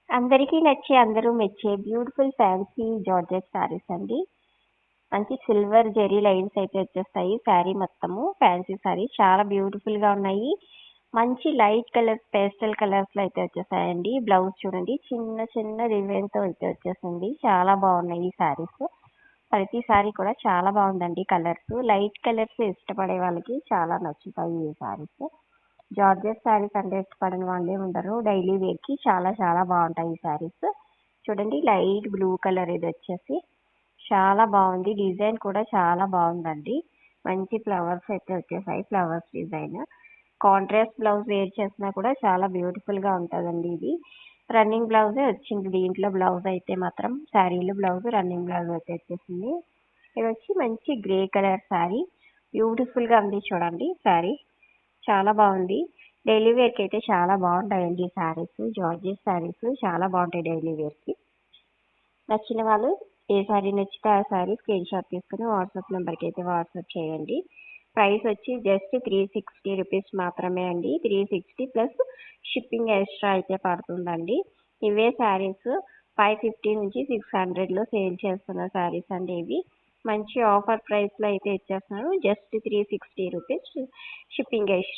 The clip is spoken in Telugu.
అందరికీ నచ్చే అందరూ మెచ్చే బ్యూటిఫుల్ ఫ్యాన్సీ జార్జెట్ శారీస్ అండి. మంచి సిల్వర్ జెరీ లైన్స్ అయితే వచ్చేస్తాయి శారీ మొత్తము. ఫ్యాన్సీ శారీ చాలా బ్యూటిఫుల్ గా ఉన్నాయి. మంచి లైట్ కలర్స్ పేస్టల్ కలర్స్ లో అయితే వచ్చేసాయండి. బ్లౌజ్ చూడండి చిన్న చిన్న డిజైన్ తో అయితే వచ్చేసింది. చాలా బాగున్నాయి ఈ శారీస్. ప్రతి శారీ కూడా చాలా బాగుందండి. కలర్స్ లైట్ కలర్స్ ఇష్టపడే వాళ్ళకి చాలా నచ్చుతాయి ఈ శారీస్. జార్జెట్ శారీస్ అంటే ఇష్టపడని వాళ్ళే ఉండరు. డైలీ వేర్ కి చాలా చాలా బాగుంటాయి ఈ శారీస్. చూడండి లైట్ బ్లూ కలర్ ఇది వచ్చేసి చాలా బాగుంది. డిజైన్ కూడా చాలా బాగుందండి. మంచి ఫ్లవర్స్ అయితే వచ్చేసాయి. Flowers design contrast blouse wear చేసినా కూడా చాలా బ్యూటిఫుల్ గా ఉంటుందండి. ఇది రన్నింగ్ బ్లౌజే వచ్చింది దీంట్లో. బ్లౌజ్ అయితే మాత్రం శారీలో బ్లౌజ్ రన్నింగ్ బ్లౌజ్ అయితే వచ్చేసింది. ఇది వచ్చి మంచి గ్రే కలర్ శారీ. బ్యూటిఫుల్ గా ఉంది చూడండి శారీ. చాలా బాగుంది. డైలీ వేర్ కి అయితే చాలా బాగుంటాయండి ఈ శారీస్. జార్జెస్ శారీస్ చాలా బాగుంటాయి డైలీ వేర్ కి. నచ్చిన వాళ్ళు ఏ శారీ నచ్చితే ఆ శారీ స్క్రీన్ షాట్ తీసుకుని వాట్సాప్ నెంబర్కి అయితే వాట్సాప్ చేయండి. ప్రైస్ వచ్చి జస్ట్ 360 రూపీస్ మాత్రమే అండి. 360 ప్లస్ షిప్పింగ్ ఎక్స్ట్రా అయితే పడుతుందండి. ఇవే శారీస్ 550 నుంచి 600లో సేల్ చేస్తున్న శారీస్ అండి ఇవి. మంచి ఆఫర్ ప్రైస్లో అయితే ఇచ్చేస్తున్నాను. Just 360 rupees shipping extra.